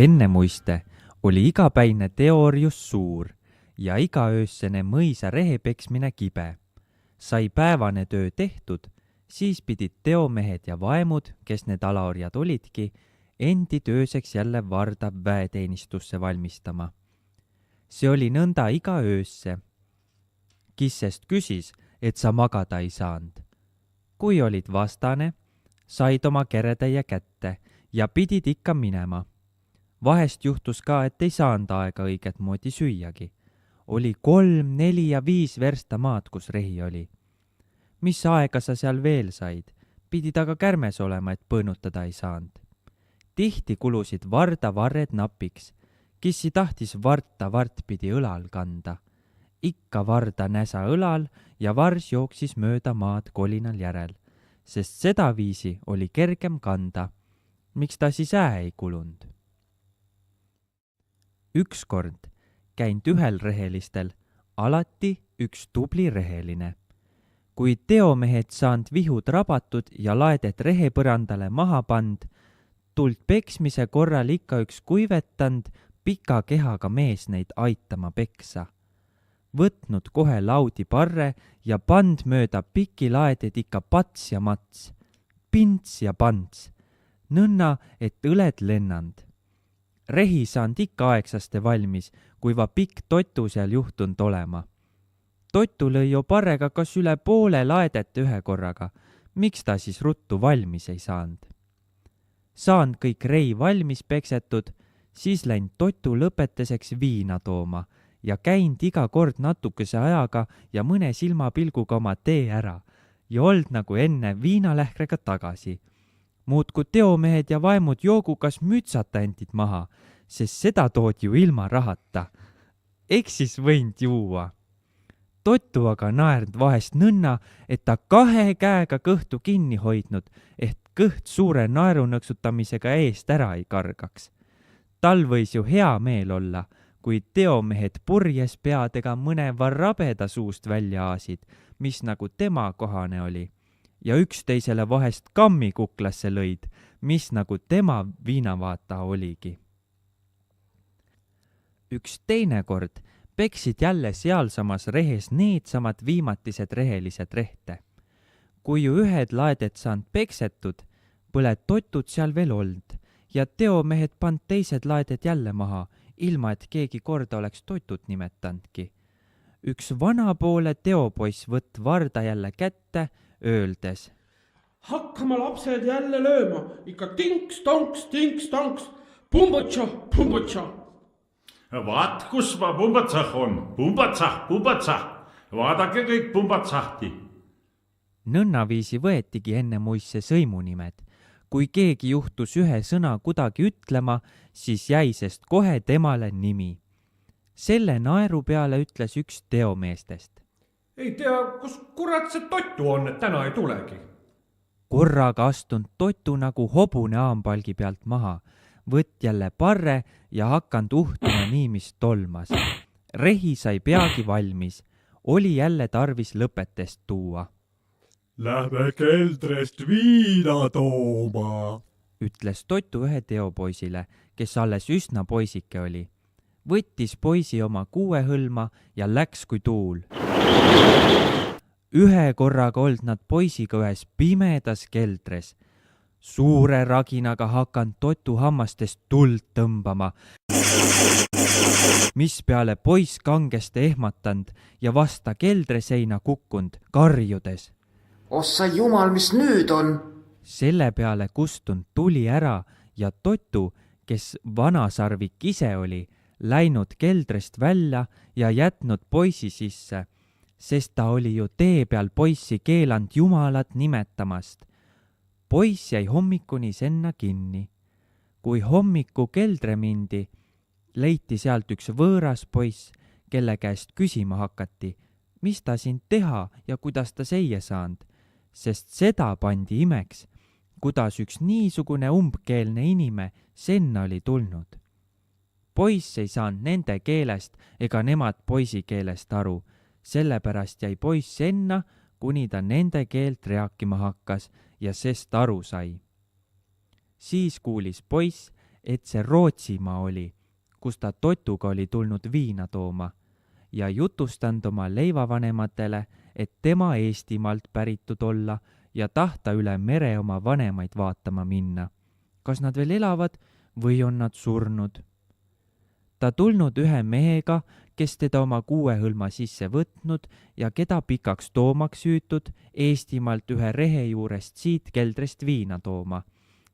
Enne muiste oli igapäine teoorius suur ja igaöössene mõisa rehe peksmine kibe. Sai päevane töö tehtud, siis pidid teomehed ja vaemud, kes need alaorjad olidki, endi tööseks jälle varda väeteenistusse valmistama. See oli nõnda iga öösse. Kissest küsis, et sa magada ei saanud. Kui olid vastane, said oma keretäie kätte ja pidid ikka minema. Vahest juhtus ka, et ei saanud aega õiget moodi süüagi. Oli 3, 4 ja 5 versta maad, kus rehi oli. Mis aega sa seal veel said? Pidid aga kärmes olema, et põõnutada ei saanud. Tihti kulusid varda varred napiks. Kissi tahtis varta vart pidi õlal kanda. Ikka varda näsa õlal ja vars jooksis mööda maad kolinal järel, sest seda viisi oli kergem kanda. Miks ta siis ei kulunud? Ükskord käinud ühel rehelistel alati üks tubli reheline. Kui teomehed saanud vihud rabatud ja laedet rehepõrandale maha pand, tuld peksmise korral ikka üks kuivetand pika kehaga mees neid aitama peksa. Võtnud kohe laudi parre ja pand mööda piki laeded ikka pats ja mats, pints ja pants, nõnna, et õled lennand. Rehi saanud ikka aegsaste valmis, kui va pikk totu seal juhtunud olema. Totu lõi jo parrega kas üle poole laedet ühe korraga, miks ta siis ruttu valmis ei saanud. Saanud kõik rei valmis peksetud, siis läinud totu lõpetuseks viina tooma ja käinud iga kord natukese ajaga ja mõne silmapilguga oma tee ära ja old nagu enne viinalähkrega tagasi. Muudku teomehed ja vaimud joogukas mütsata endid maha, sest seda tood ju ilma rahata. Eks siis võinud juua. Totu aga naernud vahest nõnna, et ta 2 käega kõhtu kinni hoidnud, et kõht suure naerunõksutamisega eest ära ei kargaks. Tal võis ju hea meel olla, kui teomehed purjes peadega mõne varrabeda suust välja aasid, mis nagu tema kohane oli, ja üksteisele vahest kammi kuklasse lõid, mis nagu tema viinavaata oligi. Üks teine kord peksid jälle sealsamas rehes needsamad viimatised rehelised rehte. Kui ju ühed laedet saanud peksetud, põle totud seal veel old ja teomehed pand teised laeded jälle maha, ilma et keegi korda oleks totut nimetandki. Üks vanapoole teopoiss võtt varda jälle kätte, öeldes: Hakkama lapsed jälle lööma, ikka tinks-tonks, pumbutša. Vaat, kus ma pumbatsah on, pumbatsah, vaadake kõik pumbatsahti. Nõnnaviisi võetigi enne muisse sõimunimed. Kui keegi juhtus ühe sõna kuidagi ütlema, siis jäi sest kohe temale nimi. Selle naeru peale ütles üks teomeestest: Ei tea, kus kurat see totu on, et täna ei tulegi. Korraga astunud totu nagu hobune aambvalgi pealt maha, võtt jälle parre ja hakanud uhtuma nii, mis tolmas. Rehi sai peagi valmis, oli jälle tarvis lõpetest tuua. Lähme keldrest viina tooma, ütles totu ühe teopoisile, kes alles üsna poisike oli. Võttis poisi oma 6 hõlma ja läks kui tuul. Ühe korraga old nad poisiga ühes pimedas keldres. Suure raginaga hakanud totu hammastest tuld tõmbama, mis peale poiss kangesti ehmatanud ja vasta keldreseina kukkunud, karjudes: Ossa jumal, mis nüüd on? Selle peale kustunud tuli ära ja totu, kes vanasarvik ise oli, läinud keldrist välja ja jätnud poisi sisse, sest ta oli ju tee peal poissi keelanud jumalat nimetamast. Poiss jäi hommikuni senna kinni. Kui hommiku keldre mindi, leiti sealt üks võõras poiss, kelle käest küsima hakati, mis ta siin teha ja kuidas ta seie saanud, sest seda pandi imeks, kuidas üks niisugune umbkeelne inime senna oli tulnud. Poiss ei saanud nende keelest ega nemad poisi keelest aru, sellepärast jäi poiss senna, kuni ta nende keelt rääkima hakkas ja sest aru sai. Siis kuulis poiss, et see Rootsimaa oli, kus ta totuga oli tulnud viina tooma ja jutustanud oma leivavanematele, et tema Eestimaalt päritud olla ja tahta üle mere oma vanemaid vaatama minna. Kas nad veel elavad või on nad surnud? Ta tulnud ühe mehega, kes teda oma kuuehõlma sisse võtnud ja keda pikaks toomaks hüütud Eestimaalt ühe rehe juurest siit keldrist viina tooma.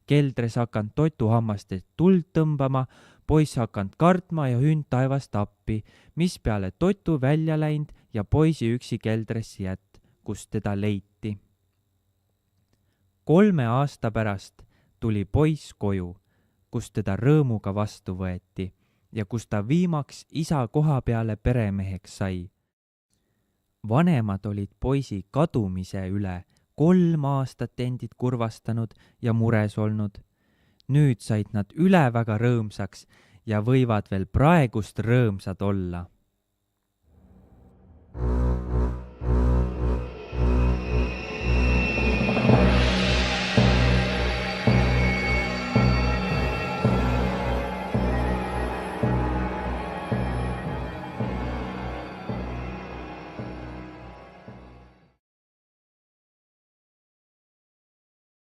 Keldres hakanud totuhammastest tuld tõmbama, poiss hakanud kartma ja hüünd taevast appi, mis peale totu välja läinud ja poisi üksi keldresse jätt, kus teda leiti. 3 aasta pärast tuli poiss koju, kus teda rõõmuga vastu võeti ja kus ta viimaks isa koha peale peremeheks sai. Vanemad olid poisi kadumise üle 3 aastat endid kurvastanud ja mures olnud. Nüüd said nad üle väga rõõmsaks ja võivad veel praegust rõõmsad olla.